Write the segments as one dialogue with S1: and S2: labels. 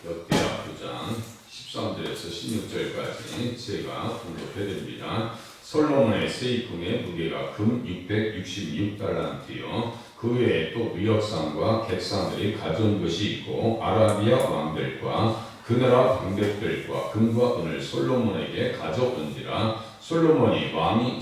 S1: 역대하 9장 13절에서 16절까지 제가 공독해드립니다. 솔로몬의 세이품의 무게가 금 666달란트요. 그 외에 또 무역상과 객상들이 가져온 것이 있고 아라비아 왕들과 그 나라 방백들과 금과 은을 솔로몬에게 가져온지라. 솔로몬 왕이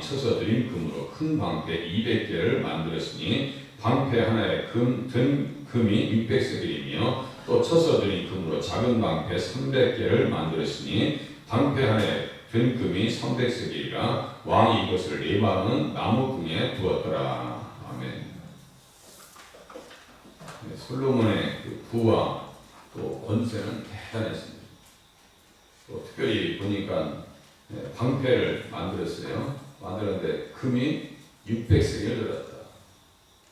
S1: 쳐서 드린 금으로 큰 방패 200개를 만들었으니 방패 하나에 든 금이 600세겔이며 또 쳐서 드린 금으로 작은 방패 300개를 만들었으니 방패 하나에 든 금이 300세겔이라. 왕이 이것을 레바논 나무 등에 두었더라. 아멘. 솔로몬의 그 부와 또 권세는 대단했습니다. 또 특별히 보니까 방패를 만들었어요. 만들었는데 금이 600세겔 들었다.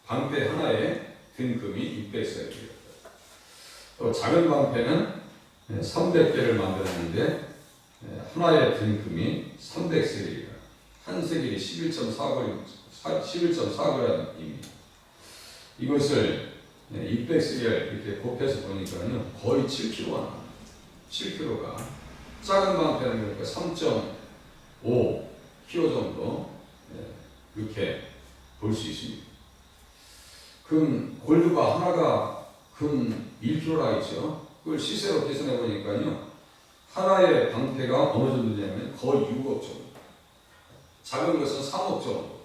S1: 방패 하나에 든 금이 600세겔이었다. 또 작은 방패는 300개를 만들었는데 하나에 든 금이 300세겔이다. 한 세겔이 11.4g입니다. 이것을 600세겔 이렇게 곱해서 보니까요 거의 7kg가 나와요. 7kg가. 작은 방패는 그러니까 3.5kg 정도 이렇게 볼 수 있습니다. 골드가 하나가 금 1kg라 있죠. 그걸 시세로 계산해 보니까요 하나의 방패가 어느 정도 되냐면 거의 6억 정도. 작은 것은 3억 정도.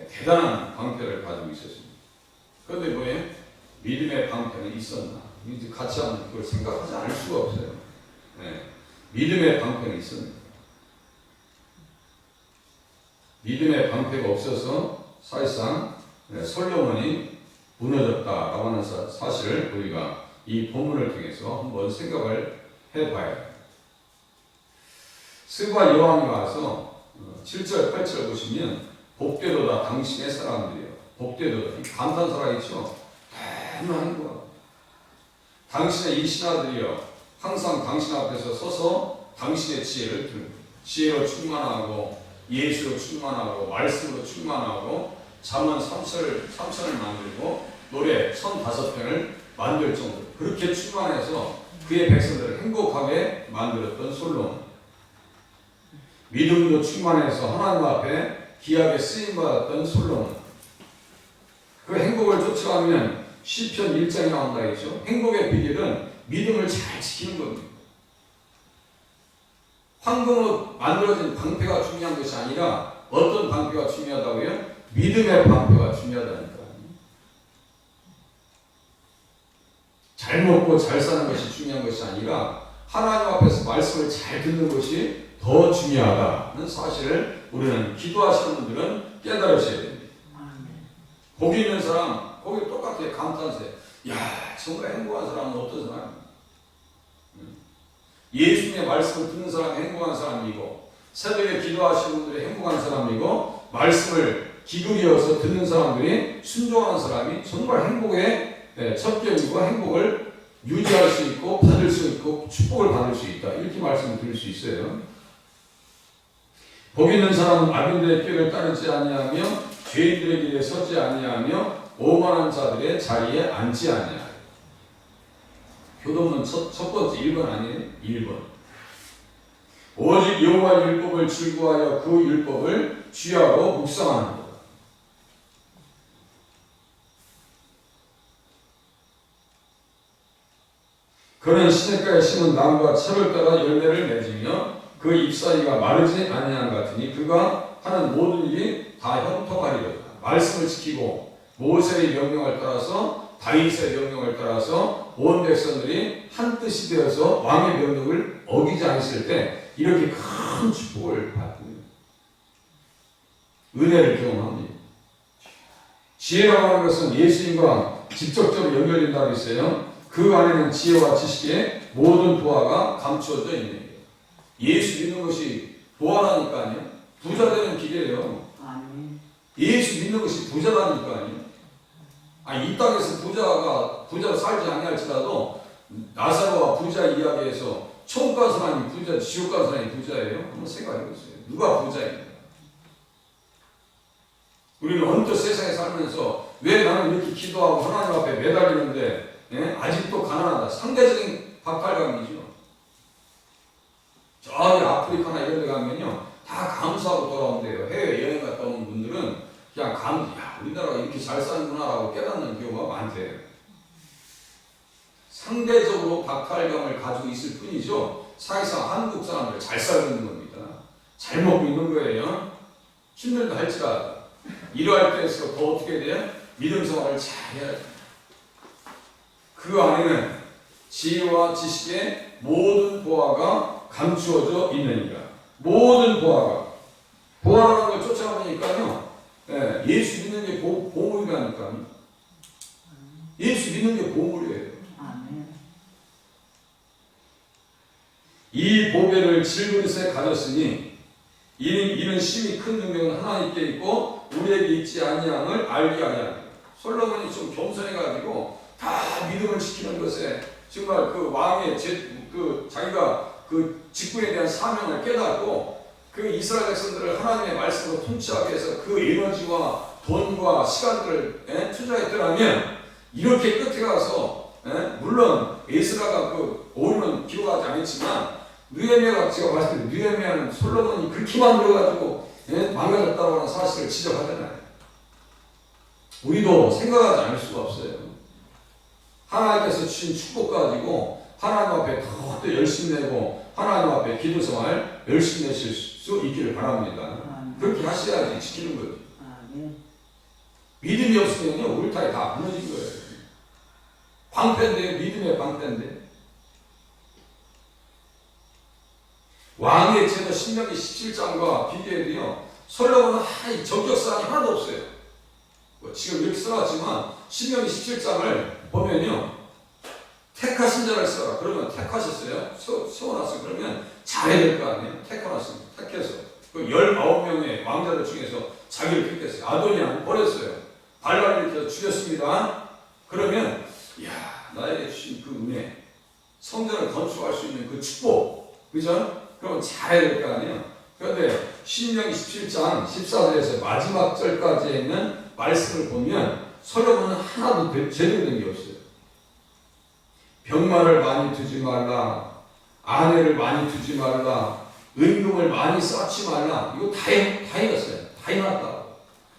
S1: 대단한 방패를 가지고 있었습니다. 그런데 뭐예요? 믿음의 방패는 있었나? 이제 같이 하면 그걸 생각하지 않을 수가 없어요. 믿음의 방패는 있습니다. 믿음의 방패가 없어서 사실상 솔로몬이 무너졌다라고 하는 사실을 우리가 이 본문을 통해서 한번 생각을 해봐야 해요. 스바 여왕이 와서 7절, 8절 보시면 복되도다 당신의 사람들이요. 복되도다. 감탄사가 있죠. 대단한 거야. 당신의 이 신하들이요. 항상 당신 앞에서 서서 당신의 지혜를 들고 지혜로 충만하고 예수로 충만하고 말씀으로 충만하고 잠언 3편을 만들고 노래 1005편을 만들 정도로 그렇게 충만해서 그의 백성들을 행복하게 만들었던 솔로몬. 믿음으로 충만해서 하나님 앞에 귀하게 쓰임받았던 솔로몬. 그 행복을 쫓아가면 시편 1장에 나온다 했죠. 행복의 비결은 믿음을 잘 지키는 겁니다. 황금으로 만들어진 방패가 중요한 것이 아니라 어떤 방패가 중요하다고요? 믿음의 방패가 중요하다니까. 잘 먹고 잘 사는 것이 중요한 것이 아니라 하나님 앞에서 말씀을 잘 듣는 것이 더 중요하다는 사실을 우리는 기도하시는 분들은 깨달으셔야 됩니다. 거기 있는 사람, 거기 똑같아요. 감탄세. 야, 정말 행복한 사람은 어떤 사람입니까? 예수님의 말씀을 듣는 사람이 행복한 사람이고 새벽에 기도하시는 분들이 행복한 사람이고 말씀을 기울여서 듣는 사람들이 순종하는 사람이 정말 행복의 첩경이고 행복을 유지할 수 있고 받을 수 있고 축복을 받을 수 있다. 이렇게 말씀을 드릴 수 있어요. 거기 있는 사람은 악인들의 길을 따르지 아니하며 죄인들의 길에 서지 아니하며 오만한 자들의 자리에 앉지 아니하며. 교도문 첫 번째 1번 아니에요? 1번. 오직 여호와 율법을 즐거워하여 그 율법을 취하고 묵상하는 것. 그는 시냇가에 심은 나무가 철을 따라 열매를 맺으며 그 잎사귀가 마르지 아니한 같으니 그가 하는 모든 일이 다 형통하리로다. 말씀을 지키고 모세의 명령을 따라서 다윗의 명령을 따라서 온 백성들이 한 뜻이 되어서 왕의 명령을 어기지 않았을 때 이렇게 큰 축복을 받습니다. 은혜를 경험합니다. 지혜라고 하는 것은 예수님과 직접적으로 연결된다고 했어요. 그 안에는 지혜와 지식의 모든 보화가 감추어져 있는 거예요. 예수 믿는 것이 보화라니까요. 부자 되는 길이에요. 예수 믿는 것이 부자라니까요. 이 땅에서 부자로 살지 아니할지라도 나사로와 부자 이야기에서 천국 간 사람이 부자, 지옥 간 사람이 부자예요. 한번 생각해 보세요. 누가 부자입니까? 우리는 언뜻 세상에 살면서 왜 나는 이렇게 기도하고 하나님 앞에 매달리는데
S2: 예? 아직도 가난하다. 상대적인 박탈감이죠. 저기 아프리카나 이런 데 가면요 다 감사하고 돌아온대요. 해외 여행 갔다 온 분들은 그냥 야 우리나라가 이렇게 잘 사는구나라고 깨닫는 경우가 많대요. 상대적으로 박탈감을 가지고 있을 뿐이죠. 사실상 한국 사람들 잘 살고 있는 겁니다. 잘 먹고 있는 거예요. 힘들다 할지라도 이러할 때일수록 더 어떻게 돼요? 믿음 생활을 잘 해야 돼요. 그 안에는 지혜와 지식의 모든 보화가 감추어져 있느니라. 모든 보화라는 걸 쫓아보니까요 예수 믿는 게 보물이라니까요. 예수 믿는 게 보물이에요. 이 보배를 질그릇에 가졌으니 이는 심히 큰 능력은 하나님께 있고 우리에게 있지 아니함을 알게 하냐. 솔로몬이 좀 겸손해가지고 다 믿음을 지키는 것에 정말 그 왕의 자기가 그 직분에 대한 사명을 깨닫고 그 이스라엘 백성들을 하나님의 말씀으로 통치하기 위해서 그 에너지와 돈과 시간들을 투자했더라면 이렇게 끝에 가서 물론 에스라가 그 오류는 기록하지 않았지만 느헤미야가 제가 말씀드린 느헤미야는 솔로몬이 그렇게 만들어가지고 망가졌다고 하는 사실을 지적하잖아요. 우리도 생각하지 않을 수가 없어요. 하나님께서 주신 축복 가지고 하나님 앞에 더 열심히 내고 하나님 앞에 기도 생활 열심히 내실 수 있기를 바랍니다. 그렇게 하셔야지 지키는 거죠. 믿음이 없으면요 울타리 다 무너진 거예요. 방패인데 믿음의 방패인데 왕의 제도 신명기 17장과 비교해도요 솔로몬은 전격사항이 하나도 없어요. 지금 이렇게 써놨지만 신명기 17장을 보면요 택하신 자를 써라. 그러면 택하셨어요. 세워놨어요. 그러면 잘해야 될 거 아니에요. 택해놨습니다. 택해서 그 19명의 왕자들 중에서 자기를 택했어요. 아도니아는 버렸어요. 발람을 일으켜서 죽였습니다. 그러면 나에게 주신 그 은혜, 성전을 건축할 수 있는 그 축복, 그죠? 그러면 잘해야 될 거 아니에요. 그런데 신명기 17장 14절에서 마지막 절까지 있는 말씀을 보면 솔로몬은 하나도 제대로 된 게 없어요. 병마를 많이 두지 말라, 아내를 많이 두지 말라, 은금을 많이 쌓지 말라. 이거 다 해놨어요. 다 해놨다.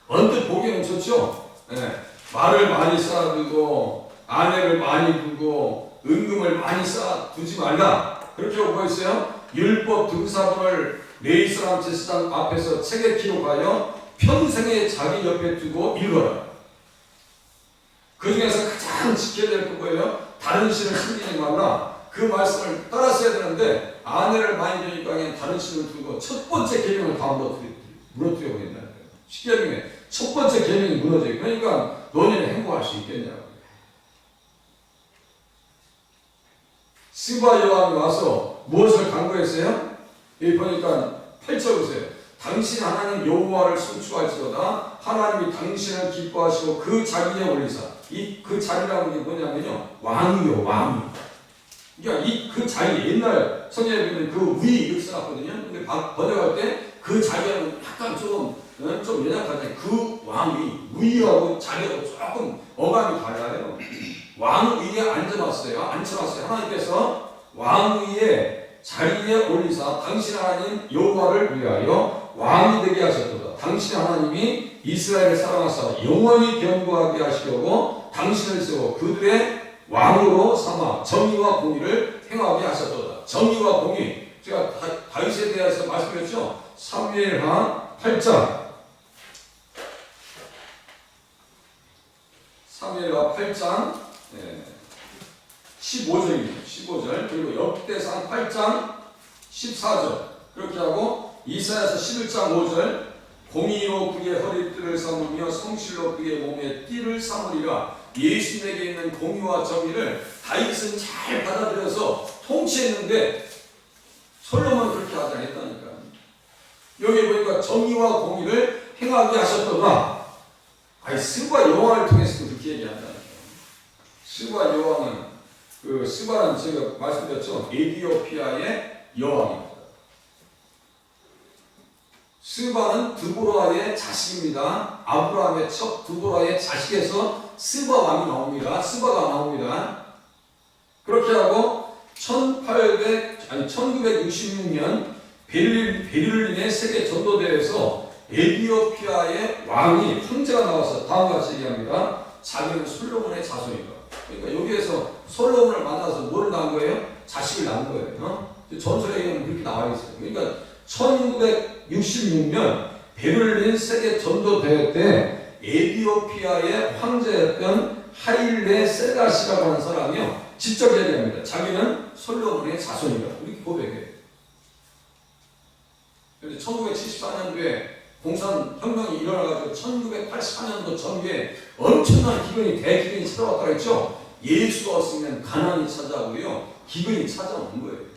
S2: 언뜻 보기에는 좋죠. 말을 많이 쌓아두고 아내를 많이 두고 은금을 많이 쌓아두지 말라. 그렇게 보고 있어요. 율법 등사본을 레위 사람 제사장 앞에서 책에 기록하여 평생에 자기 옆에 두고 읽어라. 그 중에서 가장 지켜야 될 거 뭐예요? 다른 신을 섬기지 말라. 그 말씀을 따랐어야 되는데 아내를 많이 두니까 다른 신을 두고 첫 번째 계명을 다 무너뜨려 버린다. 십계명의 첫 번째 계명이 무너져요. 그러니까 너희는 행복할 수 있겠냐고. 스바 여왕이 와서 무엇을 간구했어요? 여기 보니까 8절 보세요. 당신 하나님 여호와를 송축할지어다. 하나님이 당신을 기뻐하시고 그 자리에 올리사. 그 자리라는 게 뭐냐면요 왕이요 왕. 그러니까 그 자리 옛날 성경에 보면 그 위 이렇게 써놨거든요. 근데 번역할 때 그 자리하고 약간 좀 연약하잖아요. 그 왕이 위하고 자리하고 조금 어감이 달라요. 왕 위에 앉혀놨어요. 하나님께서 왕 위에 자리에 올리사 당신 하나님 여호와를 위하여 왕이 되게 하셨도다. 당신 하나님이 이스라엘을 사랑하사 영원히 견고하게 하시려고 당신을 쓰고 그들의 왕으로 삼아 정의와 공의를 행하게 하셨도다. 정의와 공의. 제가 다윗에 대해서 말씀드렸죠. 사무엘하 8장. 사무엘하 8장 15절입니다. 15절. 그리고 역대상 8장 14절. 그렇게 하고 이사야서 11장 5절. 공의로 그의 허리띠를 삼으며 성실로 그의 몸에 띠를 삼으리라. 예수님에게 있는 공의와 정의를 다윗은 잘 받아들여서 통치했는데 솔로몬은 그렇게 하지 않았다니까. 여기 보니까 정의와 공의를 행하게 하셨더라. 스바 여왕을 통해서도 그렇게 얘기한다니까. 스바 여왕은 스바는 제가 말씀드렸죠. 에디오피아의 여왕입니다. 스바는 드보라의 자식입니다. 아브라함의 첫 드보라의 자식에서 스바 왕이 나옵니다. 스바가 나옵니다. 그렇게 하고 1966년 베를린의 세계 전도대회에서 에티오피아의 왕이 황제가 나와서 다음과 같이 얘기합니다. 자기는 솔로몬의 자손이다. 그러니까 여기에서 솔로몬을 만나서 뭘 낳은 거예요? 자식을 낳은 거예요. 전설에 의하면 그렇게 나와 있어요. 그러니까 1966년 베를린 세계 전도대회 때 에티오피아의 황제였던 하일레 세가시라고 하는 사람이요 직접 얘기합니다. 자기는 솔로몬의 자손이다. 이렇게 고백해요. 그런데 1974년도에 공산혁명이 일어나가지고 1984년도 전후에 엄청난 기근이 대기근이 찾아왔다고 했죠. 예수가 없으면 가난이 찾아오고요. 기근이 찾아오는 거예요.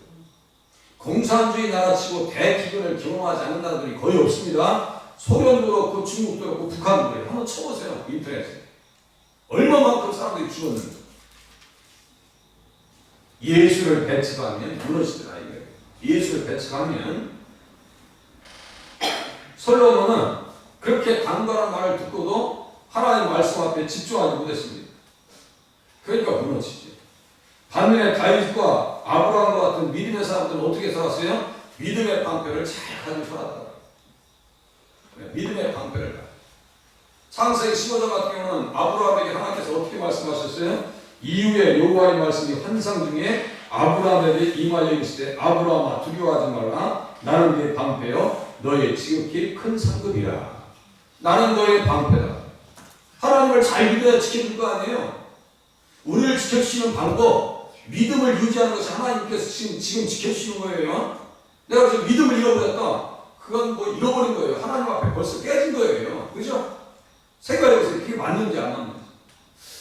S2: 공산주의 나라치고 대기근을 경험하지 않는 나라들이 거의 없습니다. 소련도 그렇고 중국도 그렇고 북한도 그래요. 한번 쳐보세요. 인터넷에. 얼마만큼 사람들이 죽었는지. 예수를 배척하면 무너지더라 이거예요. 예수를 배척하면 솔로몬은 그렇게 간과한 말을 듣고도 하나님 말씀 앞에 집중하지 못했습니다. 그러니까 무너지죠. 반면에 다윗과 아브라함과 같은 믿음의 사람들은 어떻게 살았어요? 믿음의 방패를 잘 가지고 살았다. 믿음의 방패를. 창세기 15장 같은 경우는 아브라함에게 하나님께서 어떻게 말씀하셨어요? 이후에 여호와의 말씀이 환상 중에 아브라함에게 임하여 이르시되 아브라함아 두려워하지 말라. 나는 네 방패요 너의 지극히 큰 상급이라. 나는 너의 방패다. 하나님을 잘 믿어야 지켜줄 거 아니에요. 우리를 지켜주시는 방법, 믿음을 유지하는 것이 하나님께서 지금 지켜주시는 거예요. 내가 지금 믿음을 잃어버렸다. 그건 뭐 잃어버린 거예요. 하나님 앞에 벌써 깨진 거예요. 그죠? 생각해보세요. 그게 맞는지 안 맞는지.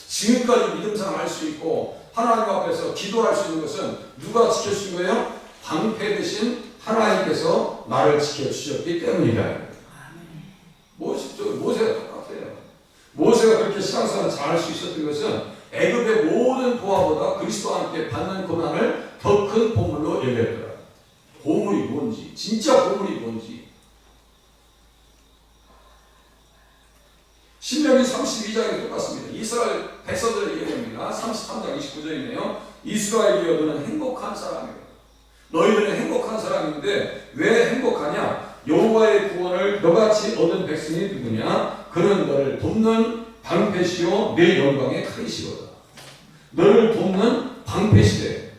S2: 지금까지 믿음생활 할 수 있고 하나님 앞에서 기도할 수 있는 것은 누가 지켜주신 거예요? 방패 대신 하나님께서 나를 지켜주셨기 때문이다. 모세가 똑같아요. 모세가 그렇게 신앙생활을 잘 할 수 있었던 것은 애굽의 모든 보화보다 그리스도와 함께 받는 고난을 더 큰 보물로 여겼더라. 보물이 뭔지, 진짜 보물이 뭔지. 신명기 32장에 똑같습니다. 이스라엘 백성들을 얘기합니다. 33장 29절이네요. 이스라엘이여 너는 행복한 사람이다. 너희들은 행복한 사람인데 왜 행복하냐? 여호와의 구원을 너같이 얻은 백성이 누구냐? 그는 너를 돕는 방패시요 내 영광의 칼이시로다. 너를 돕는 방패시대.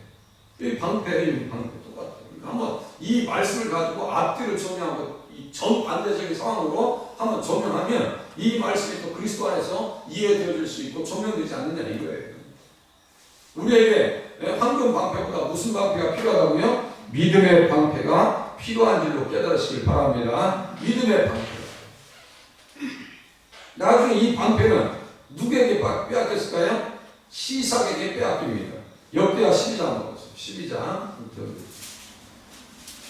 S2: 이 방패 똑같아요. 한번 이 말씀을 가지고 앞뒤를 정리하고 이 정반대적인 상황으로 한번 정면하면 이 말씀이 또 그리스도 안에서 이해되어질 수 있고 정면되지 않느냐 이거예요. 우리에게 황금 방패보다 무슨 방패가 필요하다고요? 믿음의 방패가 필요한 줄로 깨달으시길 바랍니다. 믿음의 방패. 나중에 이 방패는 누구에게 빼앗겼을까요? 시삭에게 빼앗깁니다. 역대하 12장 보세요. 12장.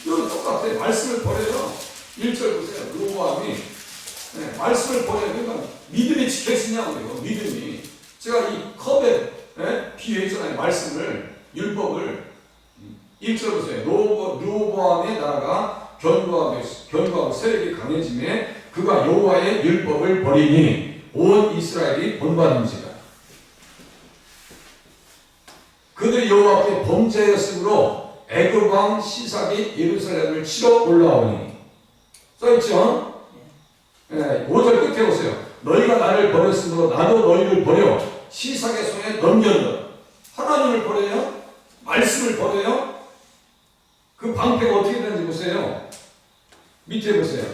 S2: 여기 똑같아요. 말씀을 버려요. 1절 보세요. 로보암이 말씀을 버려요. 그러니까 믿음이 지켜지냐고요. 믿음이. 제가 이 컵에 비유했잖아요. 말씀을, 율법을. 1절 보세요. 로보암의 나라가 견고하고 세력이 강해짐에 그가 여호와의 율법을 버리니 온 이스라엘이 본받음지라. 그들이 여호와께 범죄하였으므로 애굽 왕 시삭이 예루살렘을 치러 올라오니. 써있죠? 5절 끝에 보세요. 너희가 나를 버렸으므로 나도 너희를 버려 시삭의 손에 넘겼노라. 하나님을 버려요? 말씀을 버려요? 그 방패가 어떻게 되는지 보세요. 밑에 보세요.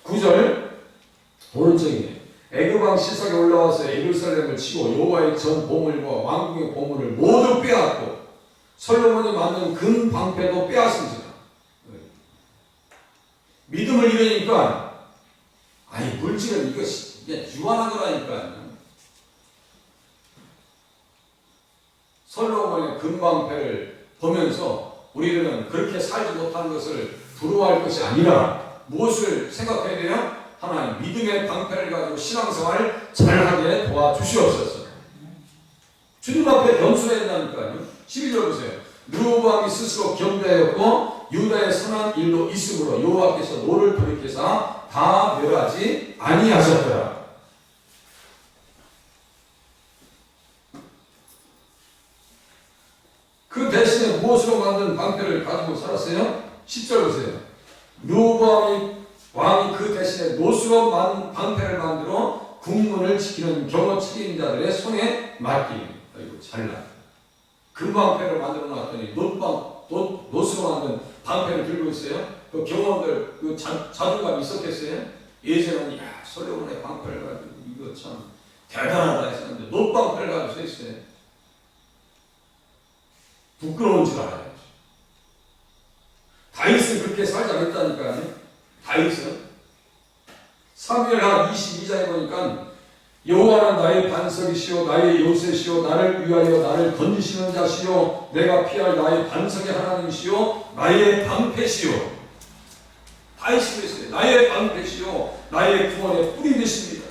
S2: 9절 오른쪽이네. 애굽 왕 시삭이 올라와서 예루살렘을 치고 여호와의 전 보물과 왕궁의 보물을 모두 빼앗고 솔로몬이 만든 금 방패도 빼앗습니다. 믿음을 잃으니까 아니 물질은 이것이 유한한 거라니까. 솔로몬의 금 방패를 보면서 우리들은 그렇게 살지 못한 것을 부러워할 것이 아니라 무엇을 생각해야 돼요? 하나님 믿음의 방패를 가지고 신앙생활을 잘하게 도와주시옵소서. 주님 앞에 겸손해야 된다니까요. 12절 보세요. 르호보암이 스스로 겸비하였고 유다의 선한 일도 있으므로 여호와께서 노를 돌이켜서 다 멸하지 아니하셨더라. 그 대신에 무엇으로 만든 방패를 가지고 살았어요? 10절 보세요. 르호보암 왕이 그 대신에 노수로 방패를 만들어 국문을 지키는 경호 책임자들의 손에 맡깁니다. 아이고 잘나. 금방패를 만들어 놨더니 노수로 만든 방패를 들고 있어요. 그 경호들 그 자존감이 있었겠어요? 예전에는 야 솔로몬의 방패를 가지고 이거 참 대단하다 했었는데 노방패를 가지고 서 있어요. 부끄러운 줄 알아야죠. 다윗은 그렇게 살자 했다니까요. 다윗은 사무엘하 22장에 보니까 여호와는 나의 반석이시요 나의 요새시요 나를 위하여 나를 건지시는 자시요 내가 피할 나의 반석의 하나님이시요 나의 방패시요. 다윗이 그랬어요. 나의 방패시요 나의 구원의 뿌리 되십니다.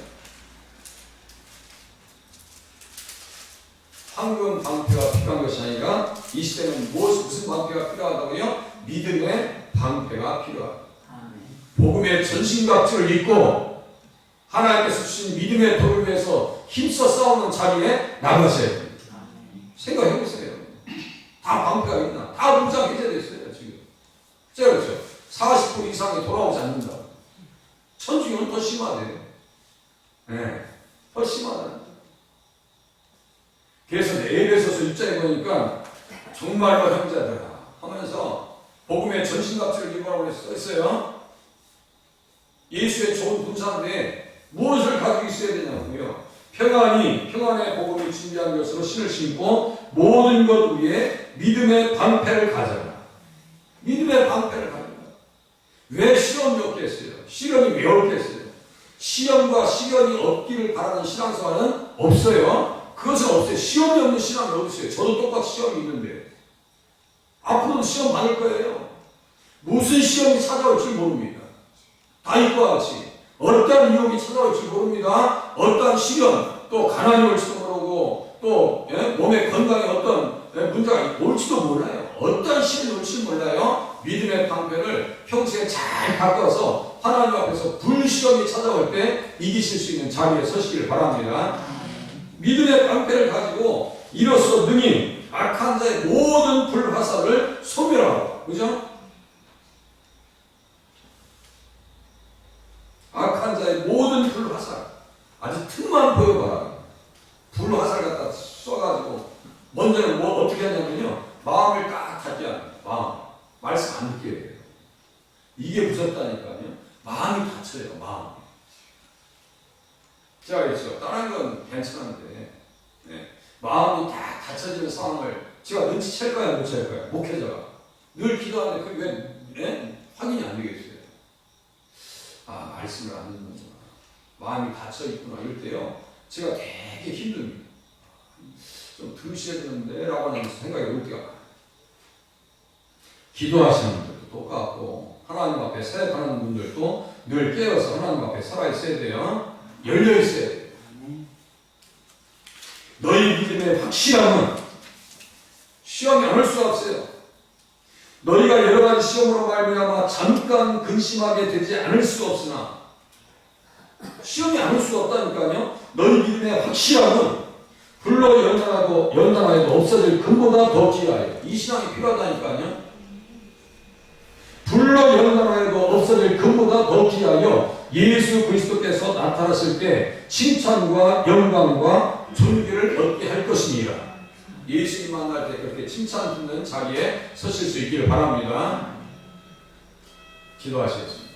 S2: 황금 방패가 필요한 것이 아니라 이 시대는 무슨 방패가 필요하다고요? 믿음의 방패가 필요하다. 복음의 전신갑주를 입고 하나님께서 주신 믿음의 도를 위해서 힘써 싸우는 자리에 나가셔야 됩니다. 생각해보세요. 다 방패가 있나? 다 무장 해제됐어요 지금. 그렇죠? 40% 이상이 돌아오지 않는다. 천주교는 더 심하대요. 네, 더 심하다. 그래서 에베소서 6장에 보니까 정말로 형제들아 하면서 복음의 전신갑주를 입으라고 써있어요. 예수의 좋은 군사인데 무엇을 가지고 있어야 되냐고요. 평안의 복음이 준비한 것으로 신을 신고 모든 것 위에 믿음의 방패를 가져라. 믿음의 방패를 가져라. 왜 시험이 없겠어요? 시련이 왜 없겠어요? 시험과 시련이 없기를 바라는 신앙생활은 없어요. 그것은 없어요. 시험이 없는 신앙이 없어요. 저도 똑같이 시험이 있는데 앞으로도 시험 받을 거예요. 무슨 시험이 찾아올지 모릅니다. 다윗과 같이 어떠한 유혹이 찾아올지 모릅니다. 어떠한 시련 또 가난이 올지도 모르고 또 몸의 건강에 어떤 문제가 올지도 몰라요. 어떠한 시련이 올지 몰라요. 믿음의 방패를 평소에 잘 바꿔서 하나님 앞에서 불시험이 찾아올 때 이기실 수 있는 자리에 서시길 바랍니다. 믿음의 방패를 가지고 이로써 능히 악한 자의 모든 불화살을 소멸하고, 그죠? 악한 자의 모든 불화살, 아주 틈만 보여봐라. 불화살 갖다 쏴가지고 먼저는 뭐 어떻게 하냐면요, 마음을 딱 닫게 합니다. 말씀 안 듣게 해요. 이게 무섭다니까요. 마음이 닫혀요. 마음. 제가 그랬죠. 다른 건 괜찮은데 마음이 다 닫혀지는 상황을 제가 눈치챌까요? 못 챌까요? 목회자가 늘 기도하는데 그게 왜 확인이 안 되겠어요. 아, 말씀을 안 듣는구나. 마음이 닫혀있구나. 이럴 때요 제가 되게 힘듭니다. 좀 들으셔야 되는데 라고 하는 생각이 올 때가 많아요. 기도하시는 분들도 똑같고 하나님 앞에 사역하는 분들도 늘 깨어서 하나님 앞에 살아있어야 돼요. 열려있어야 돼요. 너희 믿음의 확실함은 시험이 안 올 수가 없어요. 너희가 여러 가지 시험으로 말미암아 잠깐 근심하게 되지 않을 수 없으나 시험이 안 올 수가 없다니까요. 너희 믿음의 확실함은 불로 연단하여도 없어질 금보다 더 귀하여. 이 신앙이 필요하다니까요. 불로 연단하여도 없어질 금보다 더 귀하여 예수 그리스도께서 나타났을 때 칭찬과 영광과 존귀를 얻게 할 것이니라. 예수님 만날 때 그렇게 칭찬 듣는 자리에 서실 수 있기를 바랍니다. 기도하시겠습니다.